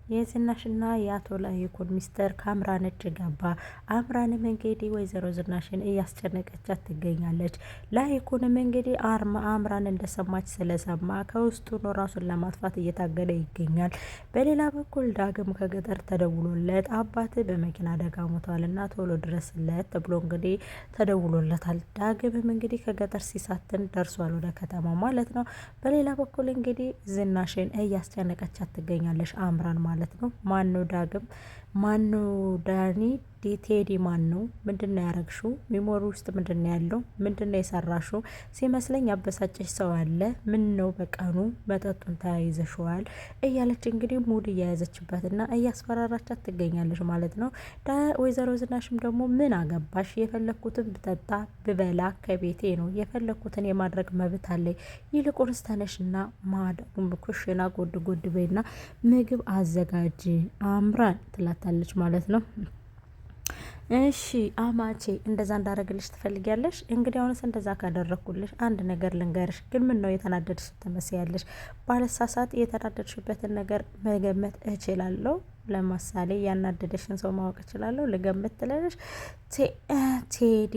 የዝናሽና የአቶ ላይኩን ሚስጥር ከአምራን እጅ ገባ። አምራንም እንግዲህ ወይዘሮ ዝናሽን እያስጨነቀቻት ትገኛለች። ላይኩንም እንግዲህ አምራን እንደሰማች ስለሰማ ከውስጡ ነው ራሱን ለማጥፋት እየታገለ ይገኛል። በሌላ በኩል ዳግም ከገጠር ተደውሎለት አባት በመኪና አደጋ ሞቷልና ቶሎ ድረስለት ተብሎ እንግዲህ ተደውሎለታል። ዳግምም እንግዲህ ከገጠር ሲሳትን ደርሷል ወደ ከተማ ማለት ነው። በሌላ በኩል እንግዲህ ዝናሽን እያስጨነቀቻት ትገኛለች አምራን ማለት ነው። ማነው ዳግም? ማነው ዳኒ? ቴዲ ማን ነው? ምንድነው ያረግሽው? ሚሞሪ ውስጥ ምንድነው ያለው? ምንድነው የሰራሽው? ሲመስለኝ ያበሳጨሽ ሰው አለ። ምን ነው በቀኑ መጠጡን ተያይዘሽዋል እያለች እንግዲህ ሙድ እያያዘችበትና እያስፈራራቻት ትገኛለች ማለት ነው። ወይዘሮ ዝናሽም ደግሞ ምን አገባሽ? የፈለኩትን ብጠጣ ብበላ ከቤቴ ነው። የፈለኩትን የማድረግ መብት አለኝ። ይልቁንስ ተነሽና ኩሽና ጎድ ጎድ በይና ምግብ አዘጋጅ አምራን ትላታለች ማለት ነው። እሺ አማቼ እንደዛ እንዳረግልሽ ትፈልጊያለሽ? እንግዲህ አሁንስ እንደዛ ካደረኩልሽ አንድ ነገር ልንገርሽ። ግን ምን ነው የተናደድሽ ትመስያለሽ? ባለሳሳት የተናደድሽበትን ነገር መገመት እችላለሁ። ለምሳሌ ያናደደሽን ሰው ማወቅ እችላለሁ። ልገምት ትላለሽ። ቴዲ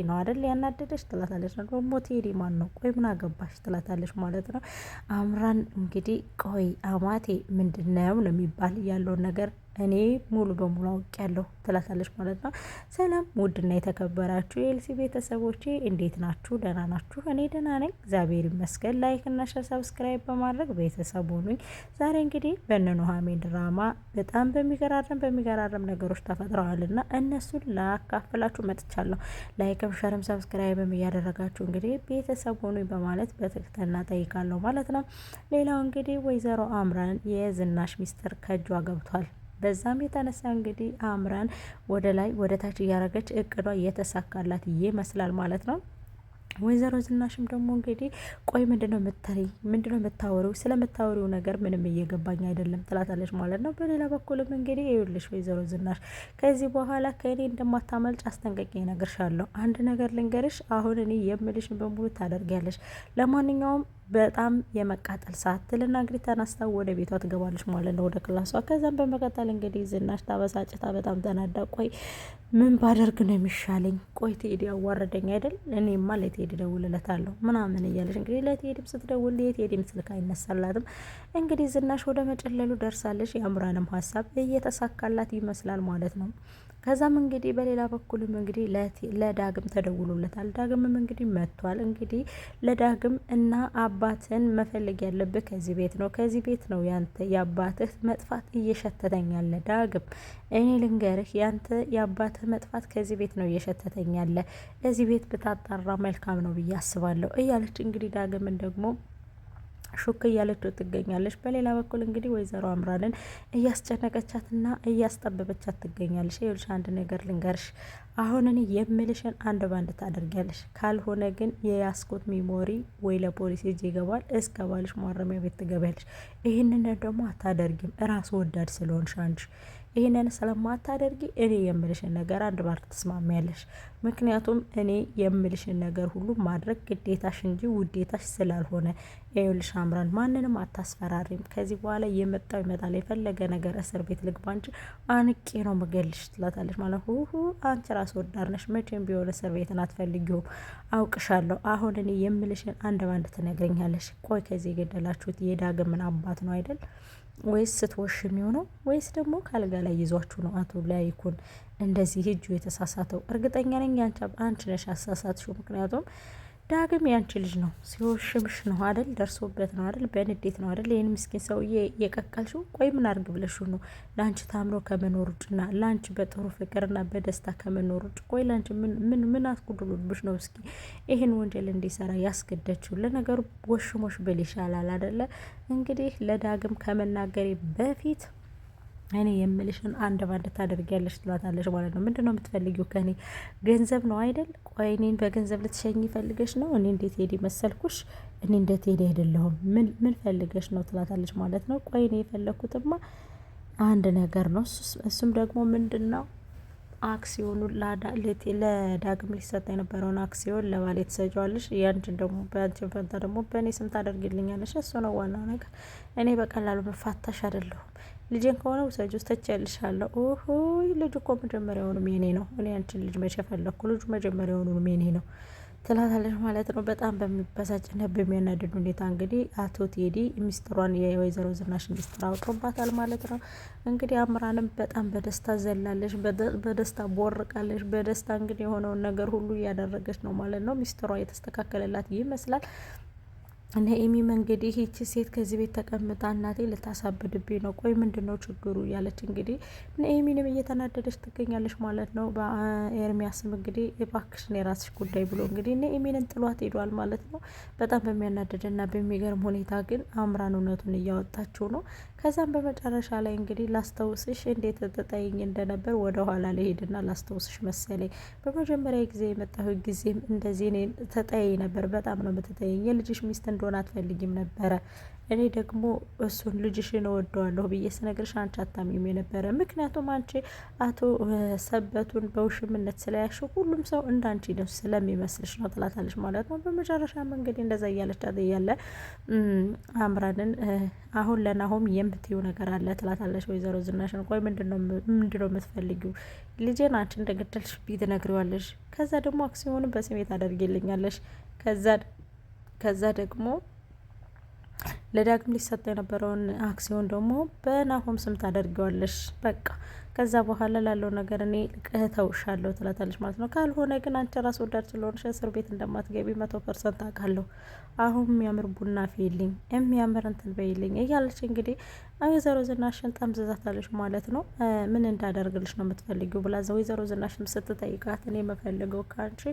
ነው አይደል ያናደደሽ ትላታለች። ደግሞ ቴዲ ማን ነው? ቆይ ምን አገባሽ ትላታለች ማለት ነው። አምራን እንግዲህ ቆይ አማቴ ምንድነው ነው የሚባል ያለውን ነገር እኔ ሙሉ በሙሉ አውቄያለሁ ትላታለች ማለት ነው። ሰላም ውድና የተከበራችሁ የኤልሲ ቤተሰቦቼ እንዴት ናችሁ? ደህና ናችሁ? እኔ ደህና ነኝ እግዚአብሔር ይመስገን። ላይክ እና ሼር ሰብስክራይብ በማድረግ ቤተሰብ ሁኑኝ። ዛሬ እንግዲህ በኑሃሚን ድራማ በጣም በሚገራረም ነገሮች ተፈጥረዋልና እነሱን ላካፍላችሁ መጥቻለሁ። ላይክም ሼርም ሰብስክራይብም እያደረጋችሁ እንግዲህ ቤተሰብ ሁኑኝ በማለት በትህትና ጠይቃለሁ ማለት ነው። ሌላው እንግዲህ ወይዘሮ አምራን የዝናሽ ሚስጥር ከእጇ ገብቷል። በዛም የተነሳ እንግዲህ አምራን ወደ ላይ ወደ ታች እያረገች እቅዷ እየተሳካላት ይመስላል ማለት ነው። ወይዘሮ ዝናሽም ደግሞ እንግዲህ ቆይ ምንድነው የምታወሪው? ስለምታወሪው ነገር ምንም እየገባኝ አይደለም ትላታለች ማለት ነው። በሌላ በኩልም እንግዲህ ይኸውልሽ ወይዘሮ ዝናሽ ከዚህ በኋላ ከእኔ እንደማታመልጭ አስጠንቀቂ እነግርሻለሁ። አንድ ነገር ልንገርሽ፣ አሁን እኔ የምልሽን በሙሉ ታደርጊያለሽ። ለማንኛውም በጣም የመቃጠል ሰዓት ትልና እንግዲህ ተነስታ ወደ ቤቷ ትገባለች ማለት ነው፣ ወደ ክላሷ። ከዛም በመቀጠል እንግዲህ ዝናሽ ታበሳጭታ በጣም ተናዳ ቆይ ምን ባደርግ ነው የሚሻለኝ? ቆይ ቴዲ አዋረደኝ አይደል? እኔማ ለቴዲ ደውልለታለሁ ምናምን እያለች እንግዲህ ለቴዲም ስትደውል የቴዲም ስልክ አይነሳላትም። እንግዲህ ዝናሽ ወደ መጨለሉ ደርሳለች። የአምራንም ሀሳብ እየተሳካላት ይመስላል ማለት ነው። ከዛም እንግዲህ በሌላ በኩልም እንግዲህ ለዳግም ተደውሎለታል። ዳግምም እንግዲህ መጥቷል። እንግዲህ ለዳግም እና አባትን መፈለግ ያለብህ ከዚህ ቤት ነው። ከዚህ ቤት ነው ያንተ የአባትህ መጥፋት እየሸተተኛለ። ዳግም እኔ ልንገርህ፣ ያንተ የአባትህ መጥፋት ከዚህ ቤት ነው እየሸተተኛለ። እዚህ ቤት ብታጣራ መልካም ነው ብዬ አስባለሁ እያለች እንግዲህ ዳግምን ደግሞ ሹክ እያለችው ትገኛለች። በሌላ በኩል እንግዲህ ወይዘሮ አምራንን እያስጨነቀቻትና እያስጠበበቻት ትገኛለች። ይኸውልሽ አንድ ነገር ልንገርሽ፣ አሁን እኔ የምልሽን አንድ ባንድ ታደርጊያለሽ። ካልሆነ ግን የያስኩት ሚሞሪ ወይ ለፖሊስ እጅ ይገባል፣ እስከ ባልሽ ማረሚያ ቤት ትገቢያለሽ። ይህንን ደግሞ አታደርጊም፣ ራስ ወዳድ ስለሆንሽ አንቺ ይህንን ስለማታደርጊ እኔ የምልሽን ነገር አንድ ባር ትስማሚያለሽ። ምክንያቱም እኔ የምልሽን ነገር ሁሉ ማድረግ ግዴታሽ እንጂ ውዴታሽ ስላልሆነ። ይኸውልሽ አምራን ማንንም አታስፈራሪም። ከዚህ በኋላ የመጣው ይመጣል፣ የፈለገ ነገር እስር ቤት ልግባ እንጂ አንቄ ነው መገልሽ ትላታለች ማለት አንቺ ራስ ወዳድ ነሽ። መቼም ቢሆን እስር ቤትን አትፈልጊውም፣ አውቅሻለሁ። አሁን እኔ የምልሽን አንድ ባንድ ትነግረኛለሽ። ቆይ ከዚህ የገደላችሁት የዳግምን አባት ነው አይደል? ወይስ ስትወሽም የሆነው ወይስ ደግሞ ካልጋ ላይ ይዟችሁ ነው አቶ ላይኩን እንደዚህ እጁ የተሳሳተው? እርግጠኛ ነኝ አንቺ ነሽ አሳሳትሽው። ምክንያቱም ዳግም ያንቺ ልጅ ነው፣ ሲወሽምሽ ነው አይደል? ደርሶበት ነው አይደል? በንዴት ነው አይደል? ይህን ምስኪን ሰውዬ የቀቀልሽው። ቆይ ምን አርግ ብለሽ ነው? ለአንቺ ታምሮ ከመኖር ውጭና ለአንቺ በጥሩ ፍቅርና በደስታ ከመኖር ውጭ ቆይ ለአንቺ ምን አስጉድሎብሽ ነው እስኪ ይህን ወንጀል እንዲሰራ ያስገደችው? ለነገሩ ወሽሞሽ ብል ይሻላል አይደለ? እንግዲህ ለዳግም ከመናገሬ በፊት እኔ የምልሽን አንድ ባንድ ታደርጊያለሽ ትላታለሽ ማለት ነው። ምንድነው የምትፈልጊው ከኔ? ገንዘብ ነው አይደል? ቆይ እኔን በገንዘብ ልትሸኝ ፈልገሽ ነው? እኔ እንዴት ሄድ መሰልኩሽ? እኔ እንዴት ሄድ አይደለሁም። ምን ፈልገሽ ነው ትላታለች ማለት ነው። ቆይ እኔ የፈለኩትማ አንድ ነገር ነው። እሱም ደግሞ ምንድነው አክሲዮኑ ለዳግም ሊሰጥ የነበረውን አክሲዮን ለባሌ ትሰጫዋለሽ። ያንቺን ደግሞ በአንቺን ፈንታ ደግሞ በእኔ ስም ታደርግልኛለሽ። እሱ ነው ዋናው ነገር። እኔ በቀላሉ መፋታሽ አይደለሁም። ልጄን ከሆነ ውሰጂው ተቸልሻለሁ። ኦሆይ ልጁ እኮ መጀመሪያውንም የኔ ነው። እኔ አንቺን ልጅ መቼ ፈለግኩ? ልጁ መጀመሪያውንም የኔ ነው ትላታለች ማለት ነው። በጣም በሚበሳጭና በሚያናድድ ሁኔታ እንግዲህ አቶ ቴዲ ሚስጥሯን የወይዘሮ ዝናሽ ሚስጥር አውጦባታል ማለት ነው። እንግዲህ አምራንም በጣም በደስታ ዘላለች፣ በደስታ ቦርቃለች። በደስታ እንግዲህ የሆነውን ነገር ሁሉ እያደረገች ነው ማለት ነው። ሚስጥሯ የተስተካከለላት ይመስላል። ነኤሚም እንግዲህ ይቺ ሴት ከዚህ ቤት ተቀምጣ እናቴ ልታሳብድብኝ ነው፣ ቆይ ምንድን ነው ችግሩ እያለች እንግዲህ ነኤሚንም እየተናደደች ትገኛለች ማለት ነው። በኤርሚያስም እንግዲህ እባክሽን የራስሽ ጉዳይ ብሎ እንግዲህ ነኤሚንን ጥሏት ሄዷል ማለት ነው። በጣም በሚያናደድና በሚገርም ሁኔታ ግን አምራን እውነቱን እያወጣችው ነው። ከዛም በመጨረሻ ላይ እንግዲህ ላስታውስሽ እንዴት ተጠይኝ እንደነበር ወደ ኋላ ላሄድና ላስታውስሽ መሰለኝ በመጀመሪያ ጊዜ የመጣሁ ጊዜም እንደዚህ እኔ ተጠያይ ነበር። በጣም ነው የምትጠይኝ። የልጅሽ ሚስት እንደሆነ አትፈልጊም ነበረ። እኔ ደግሞ እሱን ልጅሽን እወደዋለሁ ብዬ ስነግርሽ አንቺ አታሚም የነበረ። ምክንያቱም አንቺ አቶ ሰበቱን በውሽምነት ስለያሽ ሁሉም ሰው እንዳንቺ ነው ስለሚመስልሽ ነው ትላታለች ማለት ነው። በመጨረሻም እንግዲህ እንደዛ እያለቻት እያለ አምራንን አሁን ለናሆም የምትይው ነገር አለ ትላታለች ወይዘሮ ዝናሽን። ቆይ ምንድነው የምትፈልጊው? ልጄን አንቺ እንደገደልሽ ትነግሪዋለሽ። ከዛ ደግሞ አክሲዮኑን በስሜ ታደርጊልኛለሽ። ከዛ ደግሞ ለዳግም ሊሰጠ የነበረውን አክሲዮን ደግሞ በናሆም ስም ታደርጊዋለሽ። በቃ ከዛ በኋላ ላለው ነገር እኔ እተውሻለሁ ትላታለች ማለት ነው። ካልሆነ ግን አንቺ ራስ ወዳድ ስለሆንሽ እስር ቤት እንደማትገቢ 100% አውቃለሁ። አሁን የሚያምር ቡና ፊልኝ፣ የሚያምር እንትን በይልኝ እያለች እንግዲህ ወይዘሮ ዝናሽን ጠምዝዛታለች ማለት ነው። ምን እንዳደርግልሽ ነው የምትፈልጊው ብላ ወይዘሮ ዝናሽን ስትጠይቃት እኔ የምፈልገው ከአንቺ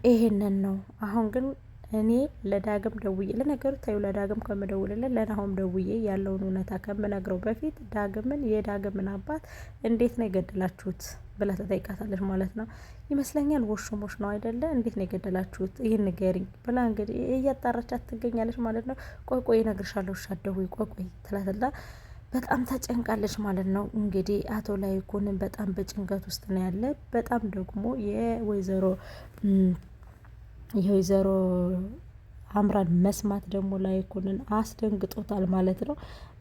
ይሄንን ነው። አሁን ግን እኔ ለዳግም ደውዬ ለነገሩ ታዩ ለዳግም ከምደውልለት ለናሆም ደውዬ ያለውን እውነታ ከምነግረው በፊት ዳግምን የዳግምን አባት እንዴት ነው የገደላችሁት ብላ ተጠይቃታለች ማለት ነው። ይመስለኛል ወሽሞሽ ነው አይደለ? እንዴት ነው የገደላችሁት? ይህን ንገሪኝ ብላ እንግዲህ እያጣራቻት ትገኛለች ማለት ነው። ቆይ እነግርሻለሁ፣ ሻደው ቆይ ትላትላ በጣም ተጨንቃለች ማለት ነው። እንግዲህ አቶ ላይኩንን በጣም በጭንቀት ውስጥ ነው ያለ። በጣም ደግሞ የወይዘሮ አምራን መስማት ደግሞ ላይኩንን አስደንግጦታል ማለት ነው።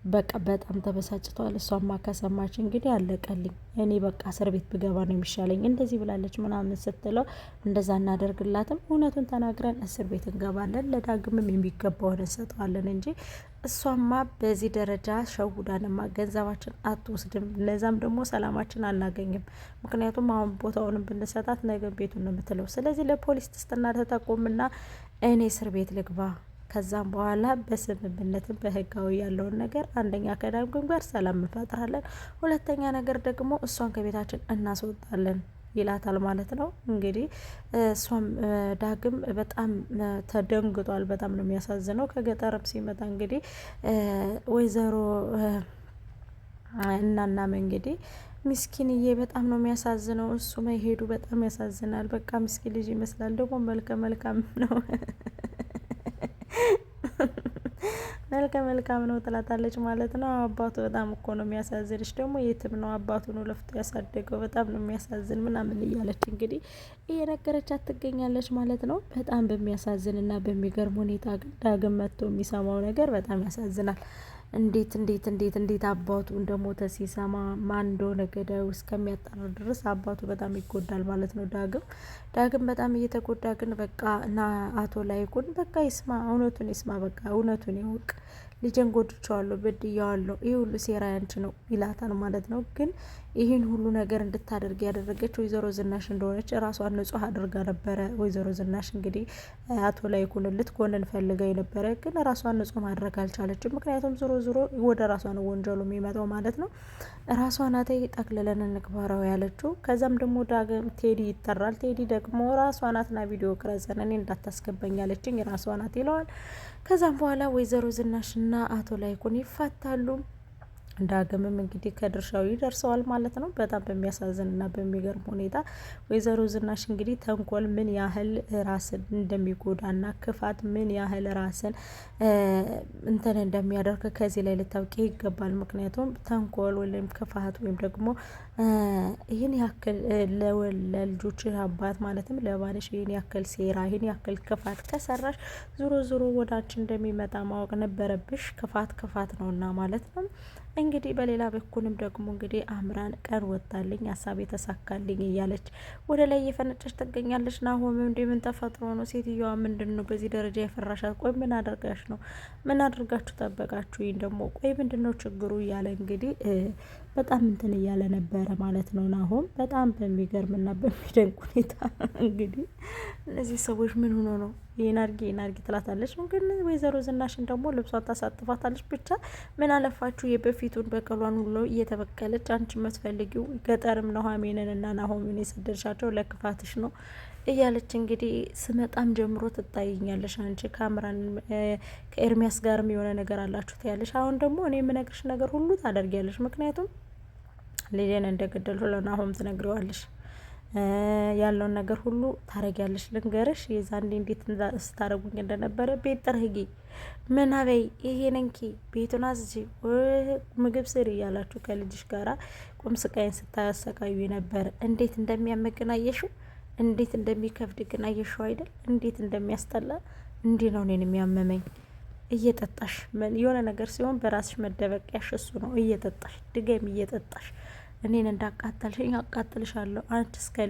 በቃ በጣም ተበሳጭቷል። እሷማ ከሰማች እንግዲህ አለቀልኝ፣ እኔ በቃ እስር ቤት ብገባ ነው የሚሻለኝ፣ እንደዚህ ብላለች ምናምን ስትለው እንደዛ እናደርግላትም፣ እውነቱን ተናግረን እስር ቤት እንገባለን፣ ለዳግምም የሚገባውን እንሰጠዋለን እንጂ እሷማ በዚህ ደረጃ ሸውዳንማ ገንዘባችን አትወስድም፣ ለዛም ደግሞ ሰላማችን አናገኝም። ምክንያቱም አሁን ቦታውንም ብንሰጣት ነገ ቤቱን ነው የምትለው። ስለዚህ ለፖሊስ ትስትና ተጠቆምና እኔ እስር ቤት ልግባ፣ ከዛም በኋላ በስምምነትም በህጋዊ ያለውን ነገር አንደኛ ከዳግም ጋር ሰላም እንፈጥራለን፣ ሁለተኛ ነገር ደግሞ እሷን ከቤታችን እናስወጣለን ይላታል ማለት ነው። እንግዲህ እሷም ዳግም በጣም ተደንግጧል። በጣም ነው የሚያሳዝነው። ከገጠርም ሲመጣ እንግዲህ ወይዘሮ እናናም እንግዲህ ምስኪንዬ በጣም ነው የሚያሳዝነው። እሱ መሄዱ በጣም ያሳዝናል። በቃ ምስኪን ልጅ ይመስላል፣ ደግሞ መልካም ነው መልካም ነው ትላታለች ማለት ነው። አባቱ በጣም እኮ ነው የሚያሳዝንሽ፣ ደግሞ የትም ነው አባቱ ነው ለፍቶ ያሳደገው፣ በጣም ነው የሚያሳዝን ምናምን እያለች እንግዲህ እየነገረቻት ትገኛለች ማለት ነው። በጣም በሚያሳዝንና በሚገርም ሁኔታ ግን ዳግም መጥቶ የሚሰማው ነገር በጣም ያሳዝናል። እንዴት አባቱ እንደሞተ ሲሰማ ማን እንደሆነ ገዳዩ እስከሚያጣራ ድረስ አባቱ በጣም ይጎዳል ማለት ነው። ዳግም በጣም እየተጎዳ ግን በቃ ና አቶ ላይኩን በቃ ይስማ፣ እውነቱን ይስማ፣ በቃ እውነቱን ይወቅ፣ ልጄን ጎድቼዋለሁ፣ በድዬዋለሁ፣ ይህ ሁሉ ሴራ ያንቺ ነው ይላታል ማለት ነው። ግን ይህን ሁሉ ነገር እንድታደርግ ያደረገች ወይዘሮ ዝናሽ እንደሆነች ራሷን ንጹሕ አድርጋ ነበረ። ወይዘሮ ዝናሽ እንግዲህ አቶ ላይኩን ልትኮንን ፈልጋ የነበረ ግን ራሷን ንጹሕ ማድረግ አልቻለችም። ምክንያቱም ዞሮ ወደ ራሷ ነው ወንጀሉ የሚመጣው ማለት ነው። ራሷ ናት ጠቅልለን እንግባራው ያለችው። ከዛም ደግሞ ዳግም ቴዲ ይጠራል። ቴዲ ደግሞ ራሷ ናትና ቪዲዮ ቅረጸን እኔ እንዳታስገባኝ ያለችኝ ራሷ ናት ይለዋል። ከዛም በኋላ ወይዘሮ ዝናሽና አቶ ላይኩን ይፋታሉ። ዳግምም እንግዲህ ከድርሻው ይደርሰዋል ማለት ነው። በጣም በሚያሳዝን እና በሚገርም ሁኔታ ወይዘሮ ዝናሽ እንግዲህ ተንኮል ምን ያህል ራስን እንደሚጎዳና ክፋት ምን ያህል ራስን እንትን እንደሚያደርግ ከዚህ ላይ ልታውቂ ይገባል። ምክንያቱም ተንኮል ወይም ክፋት ወይም ደግሞ ይህን ያክል ለልጆች አባት ማለትም ለባልሽ ይህን ያክል ሴራ ይህን ያክል ክፋት ከሰራሽ ዞሮ ዞሮ ወዳንቺ እንደሚመጣ ማወቅ ነበረብሽ። ክፋት ክፋት ነውና ማለት ነው። እንግዲህ በሌላ በኩልም ደግሞ እንግዲህ አምራን ቀን ወጣልኝ ሀሳብ የተሳካልኝ እያለች ወደ ላይ እየፈነጨች ትገኛለች። ናሆም እንዴ ምን ተፈጥሮ ነው? ሴትዮዋ ምንድን ነው በዚህ ደረጃ የፈራሻት? ቆይ ምን አድርጋሽ ነው? ምን አድርጋችሁ ጠበቃችሁ? ይህን ደግሞ ቆይ ምንድን ነው ችግሩ? እያለ እንግዲህ በጣም እንትን እያለ ነበረ ማለት ነው። ናሆም በጣም በሚገርምና በሚደንቅ ሁኔታ እንግዲህ እነዚህ ሰዎች ምን ሆኖ ነው ይህን አርጊ ትላታለች። ግን ወይዘሮ ዝናሽን ደግሞ ልብሷን ታሳጥፋታለች። ብቻ ምን አለፋችሁ የበፊቱን በቀሏን ሁሉ እየተበቀለች አንቺ የምትፈልጊው ገጠርም ኑሐሚንን እና ናሆምን የሰደድሻቸው ለክፋትሽ ነው እያለች እንግዲህ ስመጣም ጀምሮ ትታይኛለሽ። አንቺ ከአምራን ከኤርሚያስ ጋርም የሆነ ነገር አላችሁ ትያለሽ። አሁን ደግሞ እኔ የምነግርሽ ነገር ሁሉ ታደርጊያለሽ። ምክንያቱም ልጄን እንደገደልሁ ለናሆም ትነግሪዋለሽ። ያለውን ነገር ሁሉ ታረጊያለሽ። ልንገርሽ የዛንዴ እንዴት ስታረጉኝ እንደነበረ ቤት ጥረጊ ምናበይ ይሄ ነንኪ ቤቱን አዝጂ ምግብ ስሪ እያላችሁ ከልጅሽ ጋራ ቁም ስቃይን ስታሰቃዩ ነበር። እንዴት እንደሚያመግን አየሽው? እንዴት እንደሚከብድ ግን አየሽው አይደል? እንዴት እንደሚያስጠላ። እንዲህ ነው እኔን የሚያመመኝ። እየጠጣሽ የሆነ ነገር ሲሆን በራስሽ መደበቂያሽ እሱ ነው። እየጠጣሽ ድገም እየጠጣሽ እኔን እንዳቃጠልሽኝ አቃጥልሻለሁ። አንቺ እስከ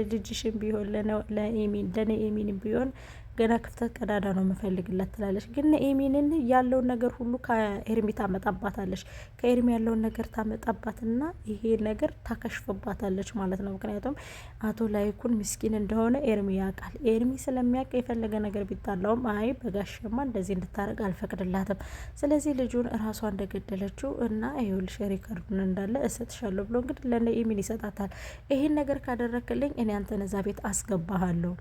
ልጅሽም ቢሆን ለእኔ ኤሚንም ቢሆን ገና ክፍተት ቀዳዳ ነው የምፈልግላት ትላለች። ግን ኤሚንን ያለውን ነገር ሁሉ ከኤርሚ ታመጣባታለች። ከኤርሚ ያለውን ነገር ታመጣባትና ይሄ ነገር ታከሽፍባታለች ማለት ነው። ምክንያቱም አቶ ላይኩን ምስኪን እንደሆነ ኤርሚ ያውቃል። ኤርሚ ስለሚያውቅ የፈለገ ነገር ቢጣላውም አይ በጋሸማ እንደዚህ እንድታረግ አልፈቅድላትም። ስለዚህ ልጁን እራሷ እንደገደለችው እና ይኸውልሽ ሪከርዱን እንዳለ እሰጥሻለሁ ብሎ እንግዲህ ለነ ኤሚን ይሰጣታል። ይሄን ነገር ካደረክልኝ እኔ አንተን እዛ ቤት አስገባሃለሁ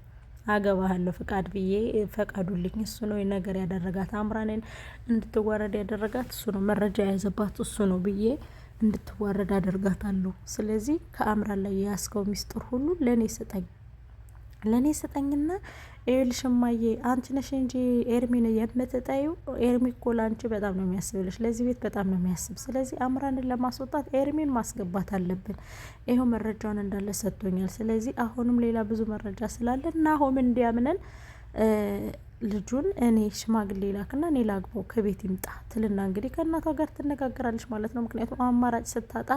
አገባሃለሁ ፍቃድ ብዬ ፈቃዱልኝ። እሱ ነው ነገር ያደረጋት አምራንን እንድትዋረድ ያደረጋት እሱ ነው። መረጃ የያዘባት እሱ ነው ብዬ እንድትዋረድ አደርጋታለሁ። ስለዚህ ከአምራን ላይ የያዝከው ሚስጥር ሁሉ ለኔ ስጠኝና ይኸውልሽ እማዬ አንቺ ነሽ እንጂ ኤርሚን የምትጠዩ። ኤርሚ እኮ ላንቺ በጣም ነው የሚያስብልሽ፣ ለዚህ ቤት በጣም ነው የሚያስብ። ስለዚህ አምራንን ለማስወጣት ኤርሚን ማስገባት አለብን። ይኸው መረጃውን እንዳለ ሰጥቶኛል። ስለዚህ አሁንም ሌላ ብዙ መረጃ ስላለ ናሆም እንዲያምነን ልጁን እኔ ሽማግሌ ላክና እኔ ላግባው ከቤት ይምጣ ትልና እንግዲህ ከእናቷ ጋር ትነጋገራለች ማለት ነው። ምክንያቱም አማራጭ ስታጣ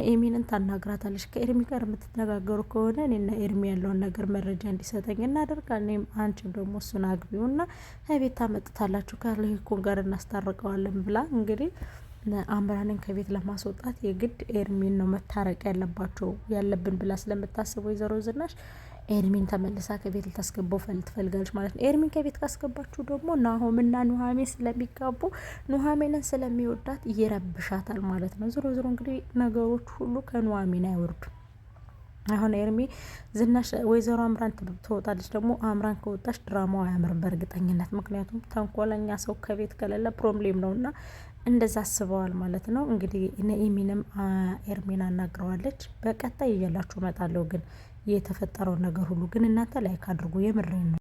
ኤሚንን ታናግራታለች። ከኤርሚ ጋር የምትነጋገሩ ከሆነ እኔና ኤርሚ ያለውን ነገር መረጃ እንዲሰጠኝ እናደርጋለን። እኔም አንቺም ደግሞ እሱን አግቢውና ከቤት ታመጥታላችሁ ከለይኩን ጋር እናስታርቀዋለን ብላ እንግዲህ አምራንን ከቤት ለማስወጣት የግድ ኤርሚን ነው መታረቅ ያለብን ብላ ስለምታስብ ወይዘሮ ዝናሽ ኤርሚን ተመልሳ ከቤት ልታስገባው ትፈልጋለች ማለት ነው። ኤርሚን ከቤት ካስገባችሁ ደግሞ ናሆምና ኑሐሚን ስለሚጋቡ ኑሐሚንን ስለሚወዳት ይረብሻታል ማለት ነው። ዞሮ ዞሮ እንግዲህ ነገሮች ሁሉ ከኑሐሚን አይወርዱም። አሁን ኤርሚ ዝናሽ ወይዘሮ አምራን ትወጣለች። ደግሞ አምራን ከወጣች ድራማው አያምርም በእርግጠኝነት። ምክንያቱም ተንኮለኛ ሰው ከቤት ከሌለ ፕሮብሌም ነውና እንደዛ አስበዋል ማለት ነው። እንግዲህ ነኢሚንም ኤርሚን አናግረዋለች። በቀጣይ እያላችሁ እመጣለሁ ግን የተፈጠረውን ነገር ሁሉ ግን እናንተ ላይክ አድርጉ። የምሬን ነው።